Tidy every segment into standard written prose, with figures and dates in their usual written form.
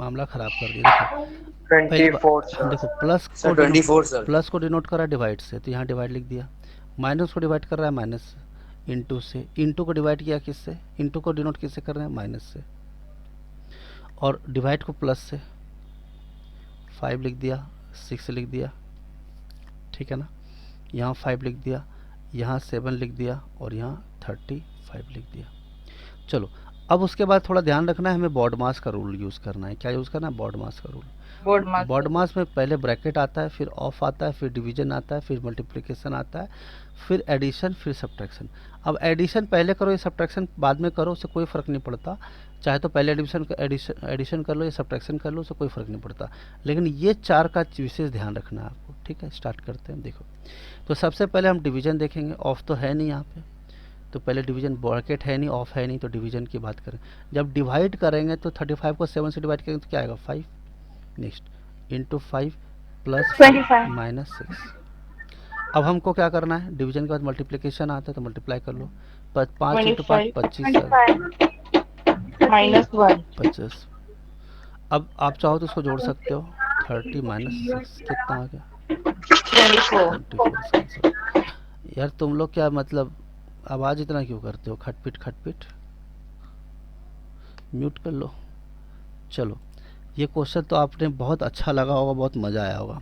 मामला ख़राब कर दिया। देखो पहली 24 बार, देखो सर। Sir 24 sir. प्लस को डिनोट कर रहा है डिवाइड से, तो यहाँ डिवाइड लिख दिया। माइनस को डिवाइड कर रहा है माइनस से, इंटू से। इंटू को डिवाइड किया किससे, इंटू को डिनोट किससे कर रहे हैं, माइनस से। और डिवाइड को प्लस से, 5 लिख दिया, 6 लिख दिया, ठीक है ना। यहाँ 5 लिख दिया, यहाँ 7 लिख दिया, और यहाँ 35 लिख दिया। चलो, अब उसके बाद थोड़ा ध्यान रखना है, हमें बॉड मास का रूल यूज़ करना है। क्या यूज़ करना है, बॉड मास का रूल। Board master. बॉड मास में पहले ब्रैकेट आता है, फिर ऑफ आता है, फिर डिवीजन आता है, फिर मल्टीप्लिकेशन आता है, फिर एडिशन, फिर सब्ट्रैक्शन। अब एडिशन पहले करो या सब्ट्रैक्शन बाद में करो, उससे कोई फ़र्क नहीं पड़ता। चाहे तो पहले एडिशन कर लो या सब्ट्रैक्शन कर लो, उससे कोई फ़र्क नहीं पड़ता। लेकिन ये चार का विशेष ध्यान रखना है आपको, ठीक है। स्टार्ट करते हैं। देखो, तो सबसे पहले हम डिवीजन देखेंगे। ऑफ तो है नहीं यहाँ पे, तो पहले डिवीजन, ब्रैकेट है नहीं, ऑफ है नहीं, तो डिवीजन की बात करें। जब डिवाइड करेंगे तो 35 को 7 से डिवाइड करेंगे तो क्या आएगा, 5। Next, into 5 plus 5 25। माइनस 6। अब हमको क्या करना है, डिवीजन के बाद मल्टीप्लिकेशन आता है तो मल्टीप्लाई कर लो। 5 इंटू 5 25 25 सर, -1। 50। अब आप चाहो तो उसको जोड़ सकते हो, 30 माइनस 6 कितना आ गया, 24। 24। इसका आंसर। यार तुम लोग क्या मतलब आवाज़ इतना क्यों करते हो, खटपिट खटपिट, म्यूट कर लो। चलो, ये क्वेश्चन तो आपने बहुत अच्छा लगा होगा, बहुत मज़ा आया होगा।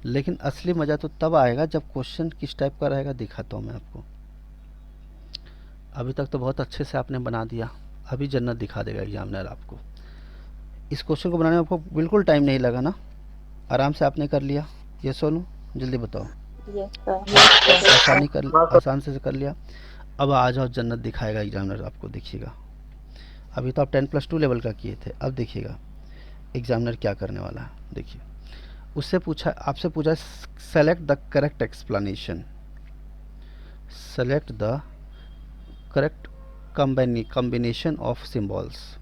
लेकिन असली मज़ा तो तब आएगा जब क्वेश्चन किस टाइप का रहेगा दिखाता हूँ मैं आपको। अभी तक तो बहुत अच्छे से आपने बना दिया, अभी जन्नत दिखा देगा एग्जामिनर आपको। इस क्वेश्चन को बनाने में आपको बिल्कुल टाइम नहीं लगा ना, आराम से आपने कर लिया। ये सोनू, जल्दी बताओ। Yes sir. Yes sir. आसान से कर लिया। अब आ जाओ, जन्नत दिखाएगा एग्जामिनर आपको, देखिएगा। अभी तो आप 10+2 लेवल का किए थे, अब देखिएगा एग्जामिनर क्या करने वाला है। देखिए, उससे पूछा, आपसे पूछा select the correct explanation, select the correct combination of symbols.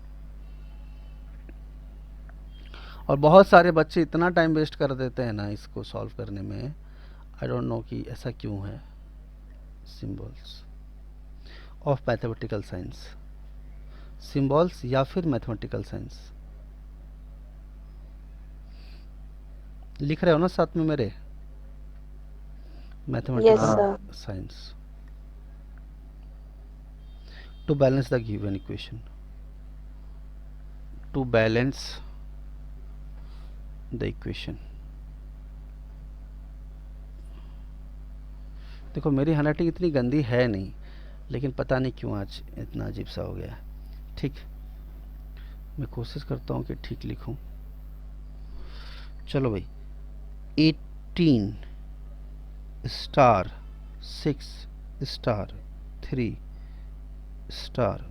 और बहुत सारे बच्चे इतना टाइम वेस्ट कर देते हैं ना इसको सॉल्व करने में, आई डोंट नो कि ऐसा क्यों है। Symbols of mathematical science, symbols या फिर मैथमेटिकल साइंस, लिख रहे हो ना साथ में मेरे, yes mathematical sir. Science, to balance the given equation, to balance the equation. देखो, मेरी हैंडराइटिंग इतनी गंदी है नहीं, लेकिन पता नहीं क्यों आज इतना अजीब सा हो गया है। ठीक, मैं कोशिश करता हूँ कि ठीक लिखूँ। चलो भाई, 18 स्टार 6 स्टार 3 स्टार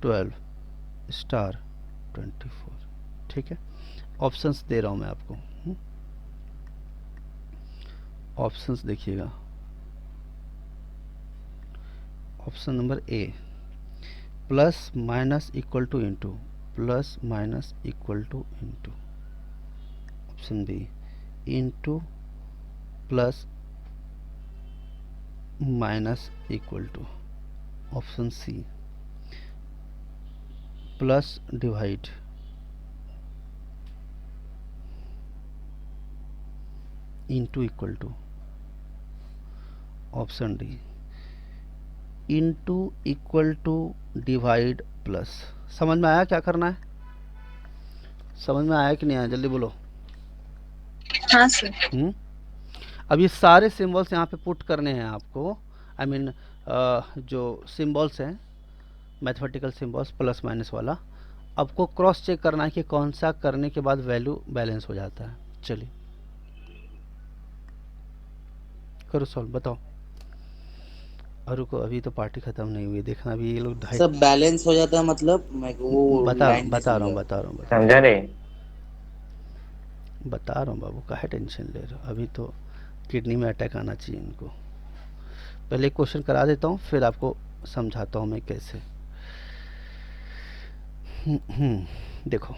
12 स्टार 24, ठीक है। ऑप्शंस दे रहा हूँ मैं आपको। ऑप्शंस देखिएगा। Option number A, plus minus equal to into, plus minus equal to into. Option B, into plus minus equal to. Option C, plus divide, into equal to. Option D, into equal to divide plus. समझ में आया क्या करना है, समझ में आया कि नहीं आया, जल्दी बोलो। हाँ सर। अब ये सारे सिंबल्स यहाँ पे पुट करने हैं आपको, आई मीन जो सिंबल्स हैं मैथमेटिकल सिंबल्स प्लस माइनस वाला, आपको क्रॉस चेक करना है कि कौन सा करने के बाद वैल्यू बैलेंस हो जाता है। चलिए करो सॉल्व, बताओ। और रुको, अभी तो पार्टी खत्म नहीं हुई, देखना अभी ये लोग ढाई। सब बैलेंस हो जाता है मतलब, मैं वो लाइन नहीं बता रहा हूँ समझा। बता रहा हूँ समझा नहीं। बता रहा हूँ बाबू, काहे टेंशन ले रहे हो, अभी तो किडनी में अटैक आना चाहिए इनको। पहले क्वेश्चन करा देता हूँ, फिर आपको समझाता हूँ मैं कैसे। देखो,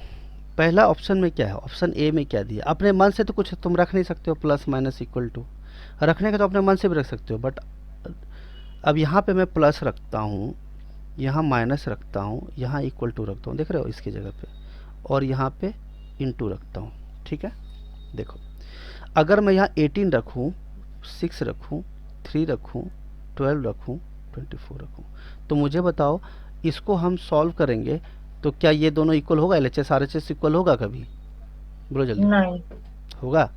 पहला ऑप्शन में क्या है, ऑप्शन ए में क्या दिया, अपने मन से तो कुछ तुम रख नहीं सकते हो, प्लस माइनस इक्वल टू रखने का तो अपने मन से भी रख सकते हो, बट अब यहाँ पे मैं प्लस रखता हूँ, यहाँ माइनस रखता हूँ, यहाँ इक्वल टू रखता हूँ, देख रहे हो इसकी जगह पे, और यहाँ पे इंटू रखता हूँ, ठीक है। देखो अगर मैं यहाँ 18 रखूँ, 6 रखूँ, 3 रखूँ, 12 रखूँ, 24 रखूँ, तो मुझे बताओ इसको हम सॉल्व करेंगे तो क्या ये दोनों इक्वल होगा? LHS RHS इक्वल होगा कभी? बोलो जल्दी। नहीं, होगा?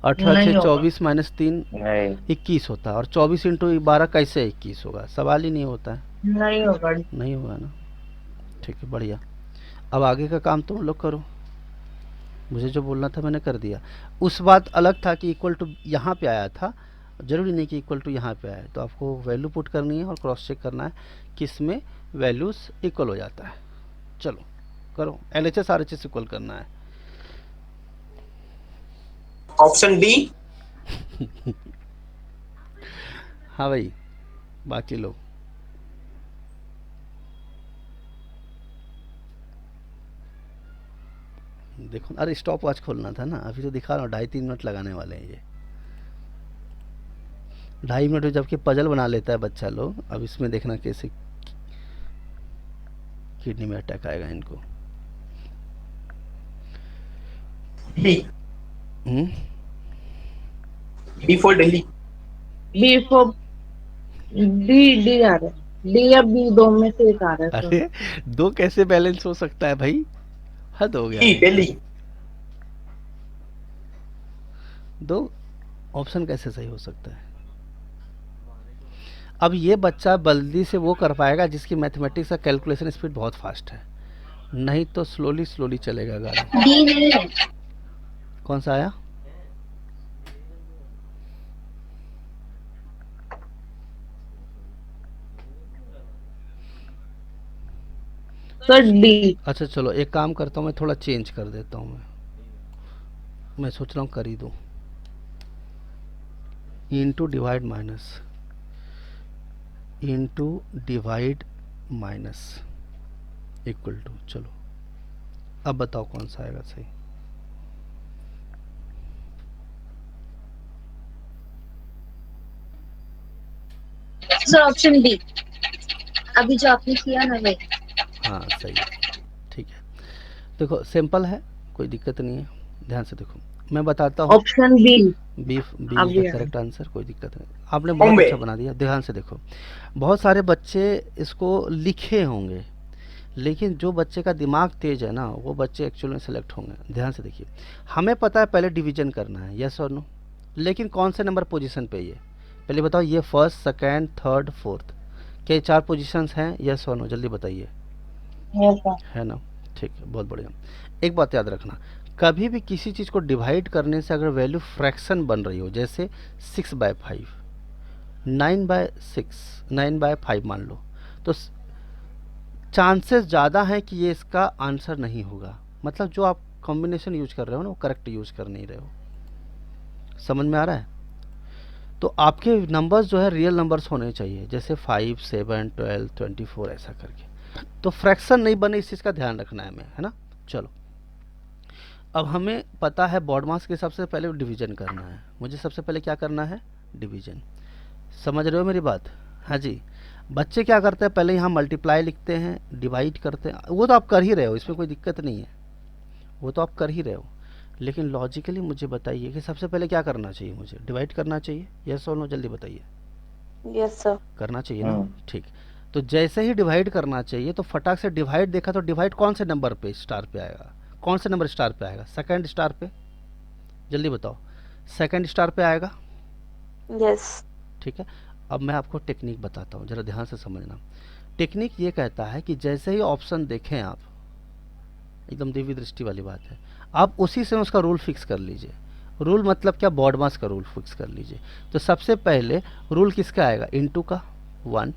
18 नहीं से होगा। 24 माइनस 3 नहीं 21 होता है, और 24 इंटू 12 कैसे 21 होगा? सवाल ही नहीं होता है। नहीं होगा। नहीं होगा ना, ठीक है, बढ़िया। अब आगे का काम तुम लोग करो, मुझे जो बोलना था मैंने कर दिया। उस बात अलग था कि इक्वल टू यहाँ पे आया था, ज़रूरी नहीं कि इक्वल टू यहाँ पे आए, तो आपको वैल्यू पुट करनी है और क्रॉस चेक करना है कि इसमें वैल्यूज़ इक्वल हो जाता है। चलो करो, LHS RHS इक्वल करना है। Option D. हाँ भाई, बाकी लोग देखो, अरे स्टॉप वॉच खोलना था ना, अभी तो दिखा रहा हूँ 2.5-3 मिनट लगाने वाले हैं ये। 2.5 मिनट में जबकि पजल बना लेता है बच्चा लोग, अब इसमें देखना कैसे किडनी में अटैक आएगा इनको। D. Hmm, D for Delhi. B for D आ रहा है, डी या बी, दो में से एक आ रहा है सर। अरे दो कैसे बैलेंस हो सकता है भाई, हद हो गया डी है। दिल्ली। दो ऑप्शन कैसे सही हो सकता है? अब ये बच्चा जल्दी से वो कर पाएगा जिसकी मैथमेटिक्स का कैलकुलेशन स्पीड बहुत फास्ट है, नहीं तो स्लोली स्लोली चलेगा गाड़ी। डी नहीं है। कौन सा आया? Sir D. अच्छा चलो एक काम करता हूँ, मैं थोड़ा चेंज कर देता हूँ। मैं सोच रहा हूँ कर ही दूँ, into divide minus, into divide minus equal to. चलो अब बताओ कौन सा आएगा सही? सर ऑप्शन डी, अभी जो आपने किया ना वही। हाँ सही है, ठीक है। देखो सिंपल है, कोई दिक्कत नहीं है, ध्यान से देखो मैं बताता हूँ। Option B. बी अभी इज द आया। करेक्ट आंसर, कोई दिक्कत नहीं, आपने बहुत बॉम्बे। अच्छा बना दिया। ध्यान से देखो, बहुत सारे बच्चे इसको लिखे होंगे, लेकिन जो बच्चे का दिमाग तेज है ना, वो बच्चे एक्चुअल में सेलेक्ट होंगे। ध्यान से देखिए, हमें पता है पहले डिवीजन करना है, यस और नो, लेकिन कौन से नंबर पोजीशन पे ये पहले बताओ? ये फर्स्ट, सेकंड, थर्ड, फोर्थ, क्या ये 4 पोजीशंस हैं? यस और नो, जल्दी बताइए। Yes sir. है ना, ठीक है, बहुत बढ़िया। एक बात याद रखना, कभी भी किसी चीज़ को डिवाइड करने से अगर वैल्यू फ्रैक्शन बन रही हो, जैसे 6/5, 9/6, 9/5 मान लो, तो चांसेस ज़्यादा हैं कि ये इसका आंसर नहीं होगा। मतलब जो आप कॉम्बिनेशन यूज कर रहे हो ना, वो करेक्ट यूज कर नहीं रहे हो। समझ में आ रहा है? तो आपके नंबर्स जो है रियल नंबर्स होने चाहिए, जैसे 5, 7, 12, 24 ऐसा करके, तो फ्रैक्शन नहीं बने, इस चीज़ का ध्यान रखना है हमें, है ना। चलो अब हमें पता है बॉड मास के सबसे पहले डिवीजन करना है। मुझे सबसे पहले क्या करना है? डिवीजन। समझ रहे हो मेरी बात? हाँ जी। बच्चे क्या करते हैं, पहले यहाँ मल्टीप्लाई लिखते हैं, डिवाइड करते हैं, वो तो आप कर ही रहे हो, इसमें कोई दिक्कत नहीं है, वो तो आप कर ही रहे हो, लेकिन लॉजिकली मुझे बताइए कि सबसे पहले क्या करना चाहिए? मुझे डिवाइड करना चाहिए, यस और नो, जल्दी बताइए। Yes sir. करना चाहिए ना, ठीक। तो जैसे ही डिवाइड करना चाहिए तो फटाक से डिवाइड देखा, तो डिवाइड कौन से नंबर पे स्टार पे आएगा? कौन से नंबर स्टार पे आएगा? सेकंड स्टार पे, जल्दी बताओ। सेकंड स्टार पे आएगा, यस। ठीक है। अब मैं आपको टेक्निक बताता हूँ, ज़रा ध्यान से समझना। टेक्निक ये कहता है कि जैसे ही ऑप्शन देखें आप, एकदम देवी दृष्टि वाली बात है, आप उसी से उसका रूल फिक्स कर लीजिए। रूल मतलब क्या? बॉड मास का रूल फिक्स कर लीजिए। तो सबसे पहले रूल किसका आएगा? इनटू का 1,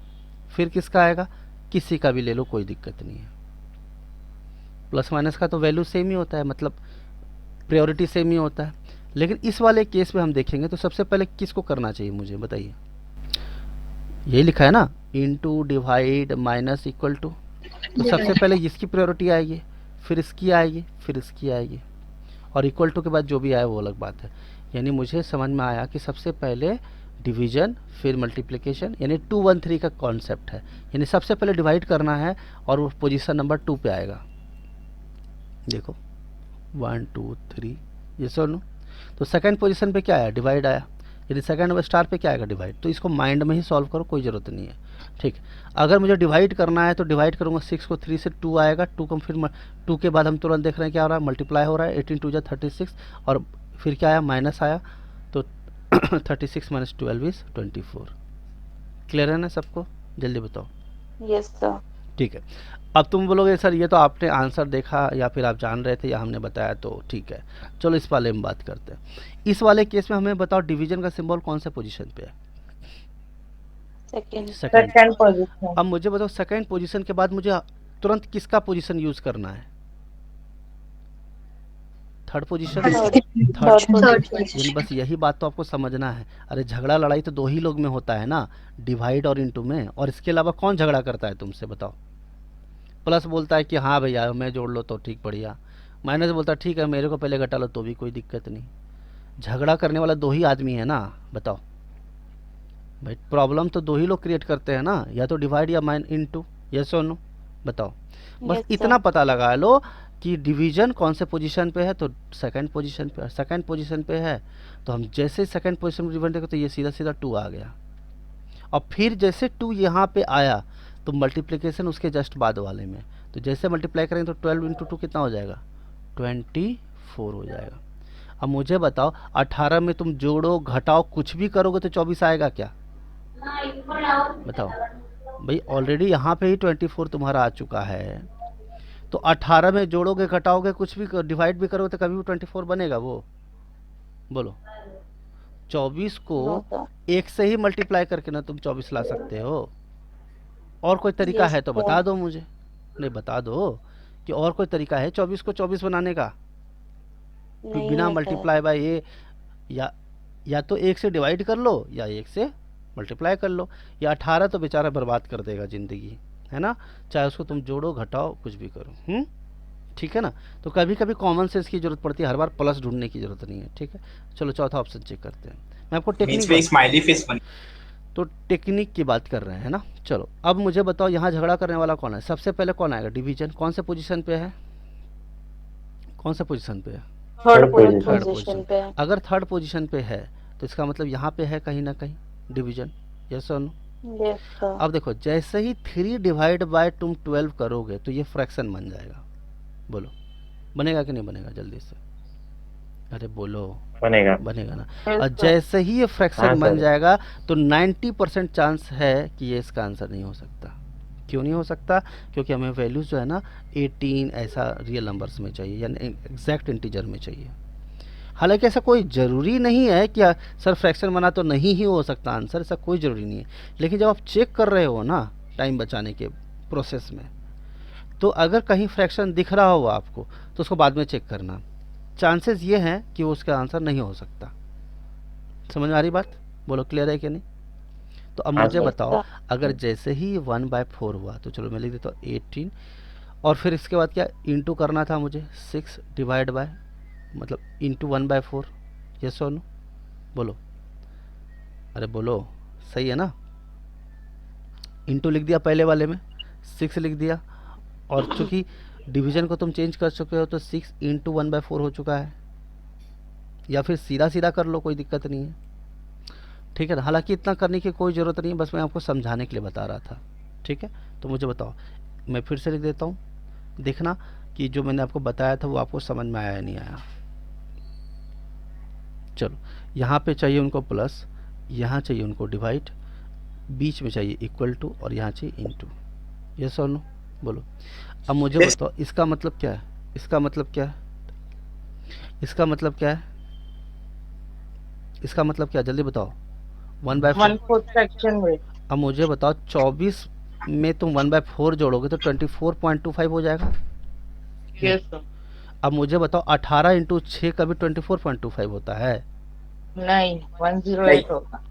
फिर किसका आएगा? किसी का भी ले लो, कोई दिक्कत नहीं है। प्लस माइनस का तो वैल्यू सेम ही होता है, मतलब प्रायोरिटी सेम ही होता है, लेकिन इस वाले केस में हम देखेंगे तो सबसे पहले किसको करना चाहिए मुझे बताइए? यही लिखा है ना, into, divide, minus, equal to. तो सबसे पहले इसकी प्रायोरिटी आएगी, फिर इसकी आएगी, फिर इसकी आएगी, और इक्वल टू के बाद जो भी आए वो अलग बात है। यानी मुझे समझ में आया कि सबसे पहले डिवीजन, फिर मल्टीप्लिकेशन, यानी 2 1 3 का कॉन्सेप्ट है। यानी सबसे पहले डिवाइड करना है और वो पोजीशन नंबर 2 पे आएगा। देखो 1 2 3, ये सुनो। तो सेकंड पोजीशन पे क्या आया, डिवाइड आया, यदि सेकंड स्टार पे क्या आएगा, डिवाइड। तो इसको माइंड में ही सॉल्व करो, कोई ज़रूरत नहीं है, ठीक। अगर मुझे डिवाइड करना है तो डिवाइड करूँगा 6 को 3 से, 2 आएगा, 2 को फिर 2 के बाद हम तुरंत देख रहे हैं क्या हो रहा है, मल्टीप्लाई हो रहा है, 18 2 जा 36, और फिर क्या आया, माइनस आया, तो 36 माइनस 12 इज 24। क्लियर है ना सबको, जल्दी बताओ। Yes sir. ठीक है। अब तुम बोलोगे सर ये तो आपने आंसर देखा या फिर आप जान रहे थे या हमने बताया, तो ठीक है, चलो इस वाले में बात करते हैं। इस वाले केस में हमें बताओ डिवीजन का सिंबल कौन से पोजीशन पे है, सेकंड। सेकंड। Second position. अब मुझे बताओ सेकंड पोजीशन के बाद मुझे तुरंत किसका पोजीशन यूज करना है, थर्ड पोजीशन, थर्ड यानी बस यही बात तो आपको समझना है। अरे झगड़ा लड़ाई तो दो ही लोग में होता है ना, डिवाइड और इनटू में, और इसके अलावा कौन झगड़ा करता है तुमसे, बताओ। प्लस बोलता है कि हाँ भैया मैं जोड़ लो तो ठीक, बढ़िया। माइनस बोलता है ठीक है मेरे को पहले घटा लो तो भी कोई दिक्कत नहीं। झगड़ा करने वाला दो ही आदमी है ना, बताओ भाई, प्रॉब्लम तो दो ही लोग क्रिएट करते हैं ना, या तो डिवाइड या माइन इनटू, यस और नो, बताओ। बस Yes, sir. इतना पता लगा लो कि डिवीजन कौन से पोजीशन पे है, तो सेकंड पोजीशन पे, सेकंड पोजीशन पे है तो हम जैसे सेकंड पोजीशन में डिवाइड तो ये सीधा सीधा 2 आ गया, और फिर जैसे 2 यहाँ पे आया तो मल्टीप्लिकेशन उसके जस्ट बाद वाले में, तो जैसे मल्टीप्लाई करेंगे तो 12 इंटू 2 कितना हो जाएगा, 24 हो जाएगा। अब मुझे बताओ 18 में तुम जोड़ो घटाओ कुछ भी करोगे तो 24 आएगा क्या, बताओ भाई। ऑलरेडी यहाँ पे ही 24 तुम्हारा आ चुका है, तो 18 में जोड़ोगे घटाओगे कुछ भी डिवाइड भी करोगे तो कभी भी 24 बनेगा वो, बोलो। 24 को नो सर। 1 से ही मल्टीप्लाई करके ना तुम 24 ला सकते हो, और कोई तरीका Yes, है तो sir. बता दो मुझे, नहीं बता दो कि और कोई तरीका है 24 को 24 बनाने का, कि नहीं बिना है सर। मल्टीप्लाई बाय ये, या तो 1 से डिवाइड कर लो या 1 से मल्टीप्लाई कर लो, या 18 तो बेचारा बर्बाद कर देगा ज़िंदगी, है ना, चाहे उसको तुम जोड़ो घटाओ कुछ भी करो, ठीक है ना। तो कभी कभी कॉमन सेंस की जरूरत पड़ती है, हर बार प्लस ढूंढने की जरूरत नहीं है, ठीक है। चलो चौथा ऑप्शन चेक करते हैं, मैं आपको बीच में एक टेक्निक, स्माइली फेस बनी। तो टेक्निक की बात कर रहे हैं ना। चलो अब मुझे बताओ यहाँ झगड़ा करने वाला कौन है, सबसे पहले कौन आएगा, डिवीजन कौन से पोजीशन पे है, कौन से पोजीशन पे है, थर्ड थर्ड पोजीशन। पोजीशन पे है। अगर थर्ड पोजीशन पे है तो इसका मतलब यहाँ पे है कहीं ना कहीं डिवीजन, यस और नो। Yes sir. अब देखो जैसे ही 3 डिवाइड बाय तुम 12 करोगे तो ये फ्रैक्शन बन जाएगा, बोलो बनेगा कि नहीं बनेगा, जल्दी से, अरे बोलो, बनेगा। बनेगा ना। Yes, और sir. जैसे ही ये हाँ, फ्रैक्शन बन सर। जाएगा तो 90% चांस है कि ये इसका आंसर नहीं हो सकता। क्यों नहीं हो सकता, क्योंकि हमें वैल्यूज जो है ना 18 ऐसा रियल नंबर्स में चाहिए, यानी एग्जैक्ट इंटीजर में चाहिए। हालांकि ऐसा कोई ज़रूरी नहीं है कि सर फ्रैक्शन बना तो नहीं ही हो सकता आंसर, ऐसा कोई ज़रूरी नहीं है, लेकिन जब आप चेक कर रहे हो ना टाइम बचाने के प्रोसेस में, तो अगर कहीं फ्रैक्शन दिख रहा हो आपको तो उसको बाद में चेक करना, चांसेस ये हैं कि वो उसका आंसर नहीं हो सकता। समझ में आ रही बात, बोलो क्लियर है कि नहीं। तो अब हाँ, मुझे सर। बताओ अगर जैसे ही 1/4 हुआ तो चलो मैं लिख देता हूँ 18, और फिर इसके बाद क्या इंटू करना था मुझे, 6 डिवाइड बाय मतलब इंटू 1/4, यस और नो, बोलो, अरे बोलो, सही है ना। इंटू लिख दिया पहले वाले में, 6 लिख दिया, और चूंकि डिवीजन को तुम चेंज कर चुके हो तो 6 इंटू 1/4 हो चुका है, या फिर सीधा सीधा कर लो, कोई दिक्कत नहीं है, ठीक है ना। हालांकि इतना करने की कोई ज़रूरत नहीं है, बस मैं आपको समझाने के लिए बता रहा था, ठीक है। तो मुझे बताओ, मैं फिर से लिख देता हूँ, देखना कि जो मैंने आपको बताया था वो आपको समझ में आया या नहीं आया। चलो यहाँ पे चाहिए उनको प्लस, यहाँ चाहिए उनको डिवाइड, बीच में चाहिए इक्वल टू, और यहाँ चाहिए इनटू, यस और नो, बोलो। अब मुझे Yes. बताओ इसका मतलब क्या है, इसका मतलब क्या है, इसका मतलब क्या है, इसका मतलब क्या है, जल्दी बताओ। 1/4। 1/4 फ्रैक्शन में। अब मुझे बताओ 24 में तुम 1/4 जोड़ोगे तो 24.25 हो जाएगा। Yes sir. अब मुझे बताओ 18 इंटू 6 का भी 24.25 होता है, नहीं 108 होगा।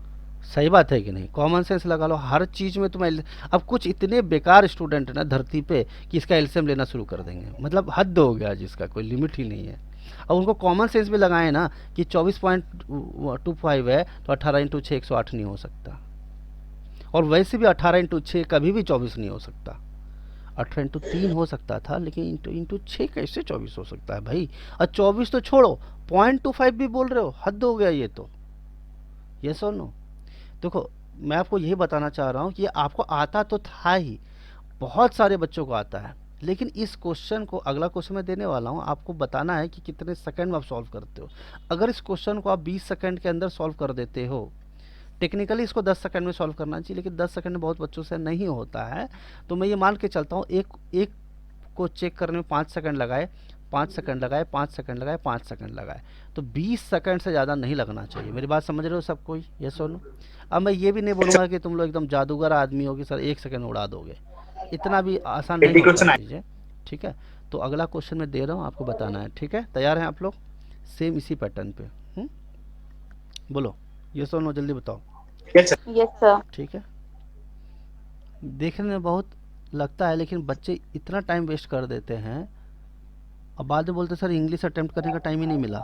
सही बात है कि नहीं। कॉमन सेंस लगा लो, हर चीज़ में तुम अब कुछ इतने बेकार स्टूडेंट है ना धरती पे कि इसका एलसीएम लेना शुरू कर देंगे, मतलब हद हो गया जिसका कोई लिमिट ही नहीं है। अब उनको कॉमन सेंस भी लगाए ना कि 24.25 है तो 18 इंटू 6 108 नहीं हो सकता, और वैसे भी 18 इंटू 6 कभी भी 24 नहीं हो सकता। 18 इंटू 3 हो सकता था, लेकिन इंटू 6 कैसे 24 हो सकता है भाई? और 24 तो छोड़ो, 0.25 भी बोल रहे हो, हद हो गया ये तो। यस और नो? देखो मैं आपको यही बताना चाह रहा हूँ कि आपको आता तो था ही, बहुत सारे बच्चों को आता है, लेकिन इस क्वेश्चन को, अगला क्वेश्चन मैं देने वाला हूँ, आपको बताना है कि कितने सेकंड में आप सॉल्व करते हो। अगर इस क्वेश्चन को आप 20 सेकंड के अंदर सॉल्व कर देते हो, टेक्निकली इसको 10 सेकंड में सॉल्व करना चाहिए, लेकिन 10 सेकंड में बहुत बच्चों से नहीं होता है, तो मैं ये मान के चलता हूँ एक को चेक करने में 5 सेकंड लगाए, 5 सेकंड लगाए, 5 सेकंड लगाए, 5 सेकंड लगाए, तो 20 सेकंड से ज़्यादा नहीं लगना चाहिए। मेरी बात समझ रहे हो सब कोई? ये सुनो, अब मैं ये भी नहीं बोलूँगा कि तुम लोग एकदम जादूगर आदमी हो कि सर 1 सेकंड में उड़ा दोगे, इतना भी आसान नहीं होता चीज़ें, ठीक है? तो अगला क्वेश्चन मैं दे रहा हूँ, आपको बताना है, ठीक है? तैयार हैं आप लोग? सेम इसी पैटर्न पे, बोलो ये सुनो, जल्दी बताओ। Yes, sir. ठीक है, देखने में बहुत लगता है, लेकिन बच्चे इतना टाइम वेस्ट कर देते हैं, अब बाद में बोलते सर इंग्लिश अटेम्प्ट करने का टाइम ही नहीं मिला।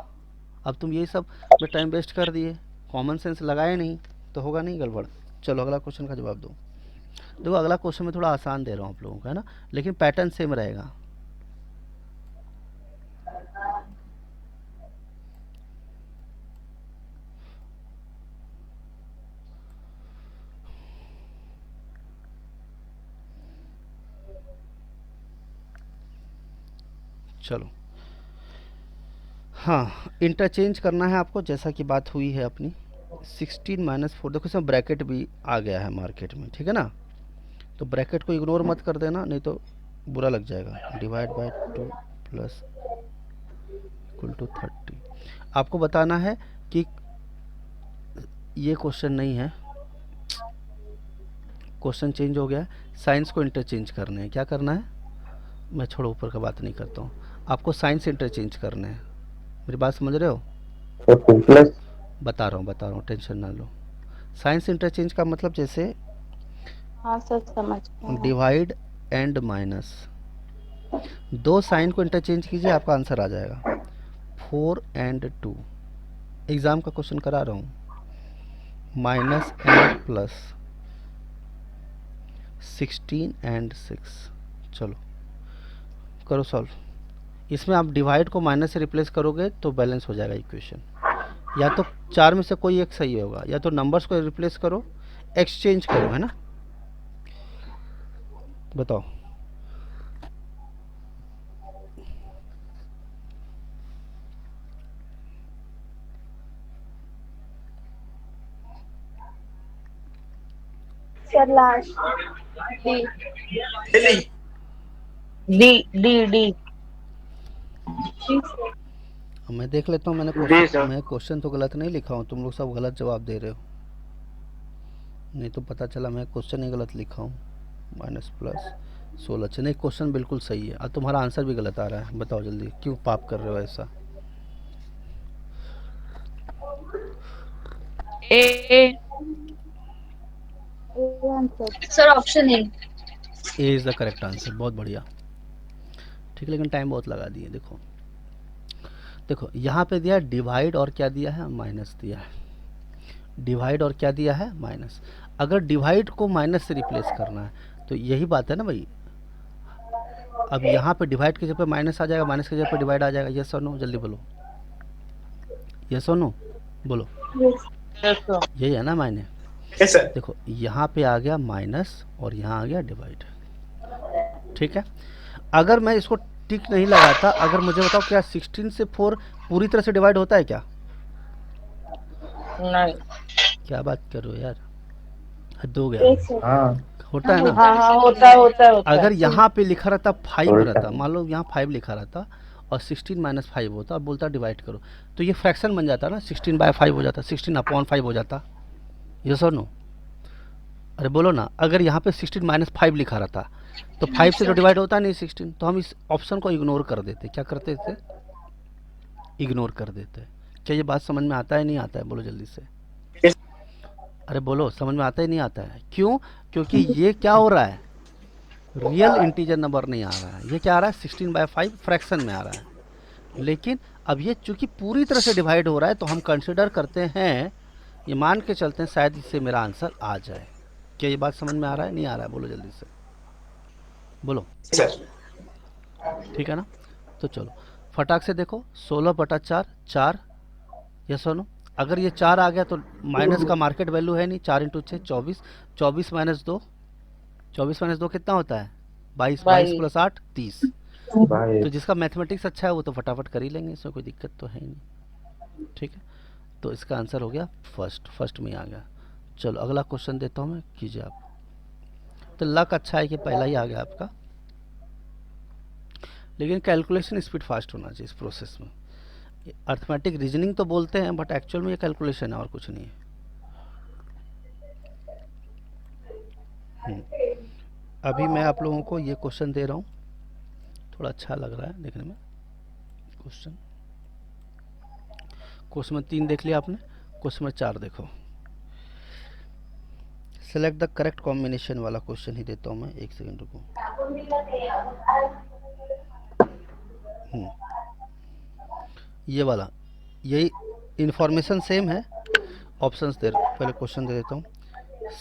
अब तुम यही सब में टाइम वेस्ट कर दिए, कॉमन सेंस लगाए नहीं, तो होगा नहीं गड़बड़। चलो अगला क्वेश्चन का जवाब दो। देखो अगला क्वेश्चन मैं थोड़ा आसान दे रहा हूँ आप लोगों को, है ना, लेकिन पैटर्न सेम रहेगा। चलो हाँ, इंटरचेंज करना है आपको, जैसा कि बात हुई है अपनी। 16 - 4, देखो इसमें ब्रैकेट भी आ गया है मार्केट में, ठीक है ना, तो ब्रैकेट को इग्नोर मत कर देना, नहीं तो बुरा लग जाएगा। Divide by 2 plus equal to 30। आपको बताना है कि ये क्वेश्चन नहीं है, क्वेश्चन चेंज हो गया, साइंस को इंटरचेंज करने हैं। क्या करना है, मैं छोड़ो ऊपर का बात नहीं करता हूँ, आपको साइंस इंटरचेंज करने हैं। मेरी बात समझ रहे हो? प्लस बता रहा हूँ, टेंशन ना लो। साइंस इंटरचेंज का मतलब जैसे हाँ सर, समझ गए। डिवाइड एंड माइनस, दो साइन को इंटरचेंज कीजिए, आपका आंसर आ जाएगा। 4 and 2, एग्ज़ाम का क्वेश्चन करा रहा हूँ। Minus and plus, 16 and 6। चलो करो सॉल्व। इसमें आप डिवाइड को माइनस से रिप्लेस करोगे तो बैलेंस हो जाएगा इक्वेशन। या तो 4 में से कोई एक सही होगा, या तो नंबर्स को रिप्लेस करो, एक्सचेंज करो, है ना? बताओ। Sir last D. मैं देख लेता हूँ, मैं क्वेश्चन तो गलत नहीं लिखा हूँ, तुम लोग सब गलत जवाब दे रहे हो, नहीं तो पता चला मैं क्वेश्चन ही गलत लिखा हूँ। माइनस प्लस 16, अच्छा नहीं, क्वेश्चन बिल्कुल सही है, और तुम्हारा आंसर भी गलत आ रहा है। बताओ जल्दी, क्यों पाप कर रहे हो ऐसा? A sir option A is the correct answer, बहुत बढ़िया, ठीक है, लेकिन टाइम बहुत लगा दिए। देखो देखो यहाँ पे दिया डिवाइड और क्या दिया है, माइनस दिया है। डिवाइड और क्या दिया है, माइनस। अगर डिवाइड को माइनस से रिप्लेस करना है तो यही बात है ना भाई। अब यहाँ पे डिवाइड की जगह पे माइनस आ जाएगा, माइनस की जगह पे डिवाइड आ जाएगा। यस और नो, जल्दी बोलो, यस और नो बोलो। यही है ना मायने? Yes sir. देखो यहाँ पे आ गया माइनस और यहाँ आ गया डिवाइड, ठीक है। अगर मैं इसको टिक नहीं लगाता, अगर मुझे बताओ क्या 16 से 4 पूरी तरह से डिवाइड होता है क्या? नहीं। क्या बात कर रहे हो यार, हद हो गया। हाँ होता है ना? हाँ होता है। अगर यहाँ पे लिखा रहता 5 रहता, मान लो यहाँ 5 लिखा रहता और 16 - 5 होता और बोलता डिवाइड करो, तो ये फ्रैक्शन बन जाता ना, 16/5 हो जाता, 16/5 हो जाता। यस और नो? अरे बोलो ना, अगर यहाँ पे 16 - 5 लिखा रहता तो 5 से तो डिवाइड होता नहीं 16, तो हम इस ऑप्शन को इग्नोर कर देते। क्या करते थे? इग्नोर कर देते। क्या ये बात समझ में आता है नहीं आता है? बोलो जल्दी से, अरे बोलो, समझ में आता है नहीं आता है? क्यों? क्योंकि ये क्या हो रहा है, रियल इंटीजर नंबर नहीं आ रहा है, ये क्या आ रहा है, 16/5 फ्रैक्शन में आ रहा है। लेकिन अब ये चूंकि पूरी तरह से डिवाइड हो रहा है तो हम कंसिडर करते हैं, ये मान के चलते हैं शायद इससे मेरा आंसर आ जाए। क्या ये बात समझ में आ रहा है नहीं आ रहा है? बोलो जल्दी से। बोलो, सर ठीक है ना। तो चलो फटाक से देखो, 16/4 4, यस और नो। अगर ये 4 आ गया तो माइनस का मार्केट वैल्यू है नहीं, 4 इंटू 6 24, 24 माइनस 2, 24 माइनस 2 कितना होता है 22, 22 प्लस 8 30। तो जिसका मैथमेटिक्स अच्छा है वो तो फटाफट कर ही लेंगे, इसमें कोई दिक्कत तो है ही नहीं, ठीक है। तो इसका आंसर हो गया फर्स्ट में आ गया। चलो अगला क्वेश्चन देता हूँ मैं, कीजिए आप। तो लक अच्छा है कि पहला ही आ गया आपका, लेकिन कैलकुलेशन स्पीड फास्ट होना चाहिए इस प्रोसेस में। अर्थमेटिक रीजनिंग तो बोलते हैं बट एक्चुअल में ये कैलकुलेशन है और कुछ नहीं है। अभी मैं आप लोगों को ये क्वेश्चन दे रहा हूँ, थोड़ा अच्छा लग रहा है देखने में क्वेश्चन। क्वेश्चन में 3 देख लिया आपने, क्वेश्चन में 4 देखो। सेलेक्ट द करेक्ट कॉम्बिनेशन वाला क्वेश्चन ही देता हूँ मैं, एक सेकंड रुको। ये वाला, यही इंफॉर्मेशन सेम है, ऑप्शंस दे, पहले क्वेश्चन दे देता हूँ।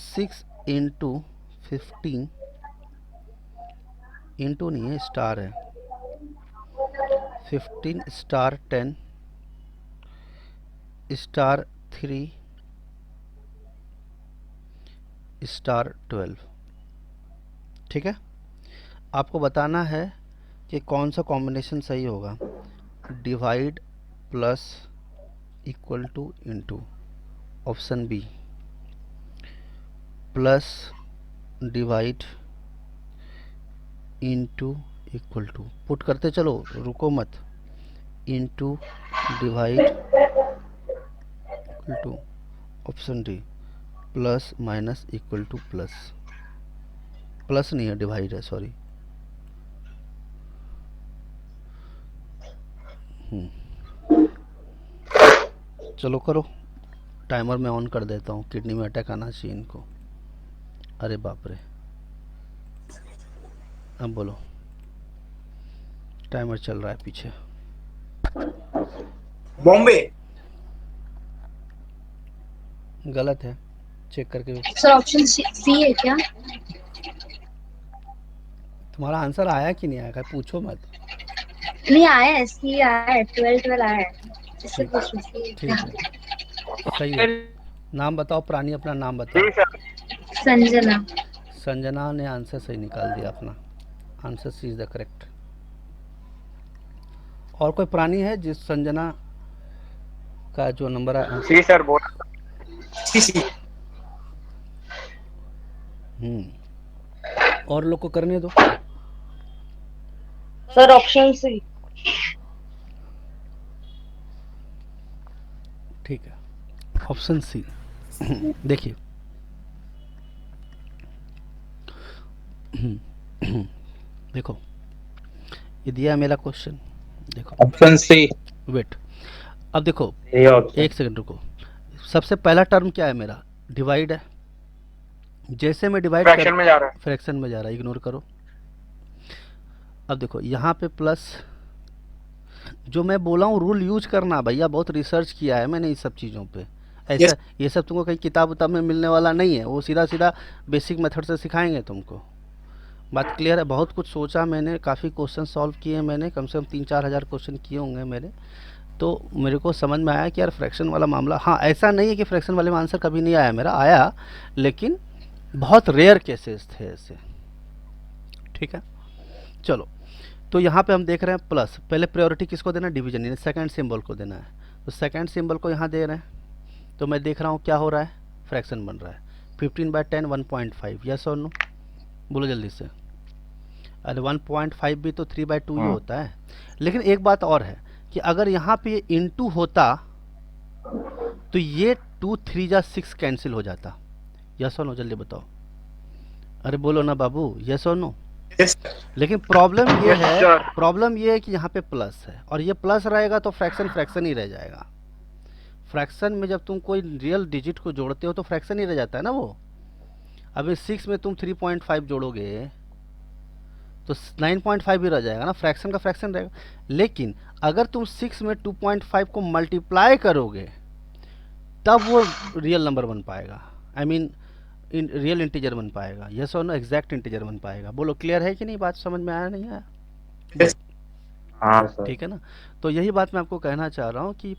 6 इंटू 15 इंटू नहीं है, स्टार है, 15 स्टार 10 स्टार 3 स्टार 12, ठीक है। आपको बताना है कि कौन सा कॉम्बिनेशन सही होगा। Divide plus equal to into, option B, plus divide into equal to, put करते चलो रुको मत, into divide equal to, option D, plus minus equal to plus, plus नहीं है डिवाइड है, सॉरी। चलो करो, टाइमर में ऑन कर देता हूँ, किडनी में अटैक आना चाहिए इनको। अरे बाप रे, अब बोलो, टाइमर चल रहा है पीछे। बॉम्बे। गलत है, चेक करके। सर ऑप्शन सी है क्या? तुम्हारा आंसर आया कि नहीं आया, पूछो मत। नहीं आया है, सी आया है, 12 आया है। इससे ठीक पूछ रही थी। ठीक है, सही है। नाम बताओ प्राणी, अपना नाम बताओ। संजना। संजना ने आंसर सही निकाल दिया अपना, answer C is the correct. और कोई प्राणी है जिस संजना का जो नंबर है? सी सर बोल। और लोग को करने दो। Sir option C. ठीक है, ऑप्शन सी। देखिए देखो, ये दिया है मेरा क्वेश्चन, देखो ऑप्शन सी। वेट, अब देखो ये ऑप्शन। एक सेकंड रुको। सबसे पहला टर्म क्या है मेरा? डिवाइड है। जैसे मैं डिवाइड फ्रैक्शन में जा रहा है। फ्रैक्शन में जा रहा है, इग्नोर करो। अब देखो यहाँ पे प्लस, जो मैं बोला हूँ रूल यूज करना भैया, बहुत रिसर्च किया है मैंने इस सब चीज़ों पे। ऐसा ये सब तुमको कहीं किताब उताब में मिलने वाला नहीं है, वो सीधा सीधा बेसिक मेथड से सिखाएंगे तुमको। बात क्लियर है? बहुत कुछ सोचा मैंने, काफ़ी क्वेश्चन सॉल्व किए मैंने, कम से कम 3-4 हज़ार क्वेश्चन किए होंगे मेरे। तो मेरे को समझ में आया कि यार फ्रैक्शन वाला मामला, हाँ ऐसा नहीं है कि फ्रैक्शन वाले में आंसर कभी नहीं आया मेरा, आया, लेकिन बहुत रेयर केसेस थे ऐसे, ठीक है। चलो, तो यहाँ पे हम देख रहे हैं प्लस, पहले प्रायोरिटी किसको देना है? डिवीजन, यानी सेकंड सिंबल को देना है। तो सेकंड सिंबल को यहाँ दे रहे हैं, तो मैं देख रहा हूँ क्या हो रहा है, फ्रैक्शन बन रहा है। 15/10 1.5, यस और नो? बोलो जल्दी से। अरे 1.5 भी तो 3/2 ही होता है। लेकिन एक बात और है कि अगर यहाँ पे इनटू होता तो ये 2 3 जा 6 कैंसिल हो जाता, यस और नो? जल्दी बताओ, अरे बोलो ना बाबू, यस और नो? लेकिन प्रॉब्लम ये है कि यहाँ पे प्लस है, और ये प्लस रहेगा तो फ्रैक्शन फ्रैक्शन ही रह जाएगा। फ्रैक्शन में जब तुम कोई रियल डिजिट को जोड़ते हो तो फ्रैक्शन ही रह जाता है ना वो। अभी 6 में तुम 3.5 जोड़ोगे तो 9.5 ही रह जाएगा ना, फ्रैक्शन का फ्रैक्शन रहेगा। लेकिन अगर तुम 6 में 2.5 को मल्टीप्लाई करोगे तब वो रियल नंबर बन पाएगा। आई मीन रियल इंटीजर बन पाएगा, यस और नो, एग्जैक्ट इंटीजर बन पाएगा। बोलो क्लियर है कि नहीं, बात समझ में आया नहीं आया? हाँ सर। ठीक है ना। तो यही बात मैं आपको कहना चाह रहा हूँ कि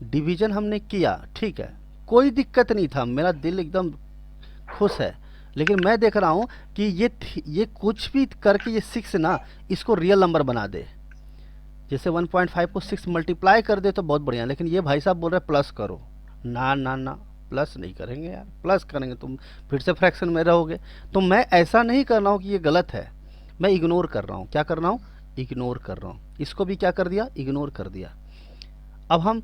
डिवीजन हमने किया, ठीक है, कोई दिक्कत नहीं था, मेरा दिल एकदम खुश है। लेकिन मैं देख रहा हूँ कि ये कुछ भी करके ये 6 ना इसको रियल नंबर बना दे। जैसे 1.5 को 6 मल्टीप्लाई कर दे तो बहुत बढ़िया, लेकिन ये भाई साहब बोल रहे प्लस करो। ना ना ना, प्लस नहीं करेंगे यार, प्लस करेंगे तुम फिर से फ्रैक्शन में रहोगे। तो मैं ऐसा नहीं कर रहा हूँ कि ये गलत है, मैं इग्नोर कर रहा हूँ। क्या कर रहा हूँ? इग्नोर कर रहा हूँ। इसको भी क्या कर दिया? इग्नोर कर दिया। अब हम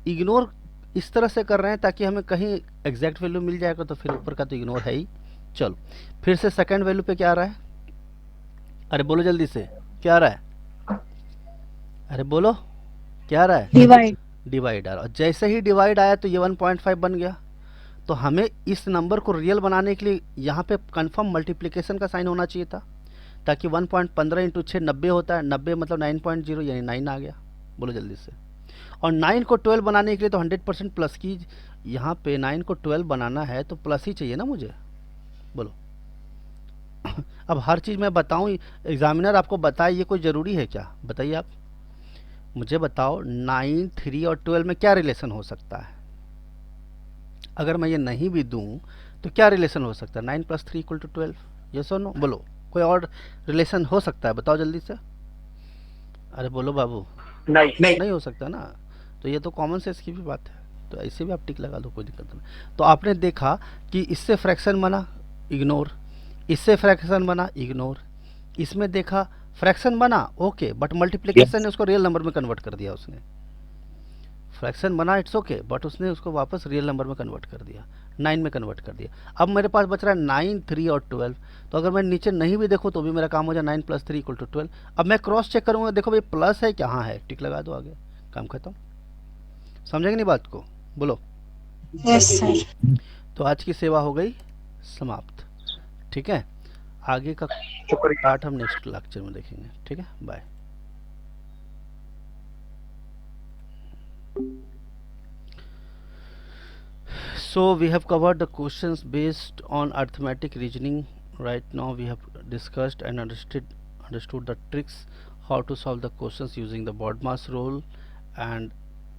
इग्नोर इस तरह से कर रहे हैं ताकि हमें कहीं एग्जैक्ट वैल्यू मिल जाएगा, तो फिर ऊपर का तो इग्नोर है ही। चलो फिर से सेकंड वैल्यू पे क्या आ रहा है? अरे बोलो जल्दी से, क्या आ रहा है? अरे बोलो क्या आ रहा है? डिवाइड। डिवाइड आ रहा है। जैसे ही डिवाइड आया तो ये 1.5 बन गया। तो हमें इस नंबर को रियल बनाने के लिए यहाँ पे कंफर्म मल्टीप्लिकेशन का साइन होना चाहिए था, ताकि 1.15 इंटू 6 90 होता है, 90 मतलब 9.0 यानी 9 आ गया। बोलो जल्दी से। और 9 को 12 बनाने के लिए तो 100% प्लस की, यहाँ पे 9 को 12 बनाना है तो प्लस ही चाहिए ना मुझे। बोलो अब हर चीज़ मैं बताऊँ, एग्जामिनर आपको बताए, ये कोई ज़रूरी है क्या? बताइए आप मुझे बताओ 9, 3 और 12 में क्या रिलेशन हो सकता है? अगर मैं ये नहीं भी दूं तो क्या रिलेशन हो सकता है? 9 + 3 = 12, यस और नो? बोलो कोई और रिलेशन हो सकता है? बताओ जल्दी से। अरे बोलो बाबू। नहीं हो सकता ना। तो ये तो कॉमन सेंस की भी बात है, तो ऐसे भी आप टिक लगा दो, कोई दिक्कत नहीं। तो आपने देखा कि इससे फ्रैक्शन बना, इग्नोर, इससे फ्रैक्शन बना, इग्नोर, इसमें देखा फ्रैक्शन बना, ओके, बट मल्टीप्लिकेशन ने उसको रियल नंबर में कन्वर्ट कर दिया। उसने फ्रैक्शन बना, इट्स ओके, बट उसने उसको वापस रियल नंबर में कन्वर्ट कर दिया, 9 में कन्वर्ट कर दिया। अब मेरे पास बच रहा है 9, 3 और 12। तो अगर मैं नीचे नहीं भी देखूँ तो भी मेरा काम हो जाए, 9 + 3 = 12। अब मैं क्रॉस चेक करूँगा, देखो भाई प्लस है क्या? हाँ है, टिक लगा दो, आगे काम खत्म। समझेंगे नहीं बात को? बोलो। Yes sir. तो आज की सेवा हो गई समाप्त, ठीक है। आगे का पार्ट हम नेक्स्ट लेक्चर में देखेंगे, ठीक है। Bye. So we have covered the questions based on arithmetic reasoning. Right now we have discussed and understood the tricks how to solve the questions using the BODMAS rule and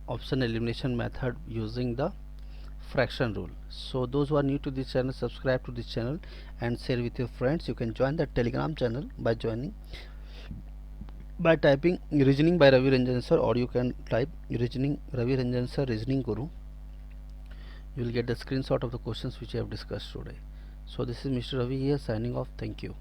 option elimination method using the fraction rule. So those who are new to this channel, subscribe to this channel and share with your friends. You can join the Telegram channel by typing reasoning by Ravi Ranjan sir, or you can type reasoning Ravi Ranjan sir reasoning guru. You will get the screenshot of the questions which I have discussed today. So this is Mr. Ravi here signing off. Thank you.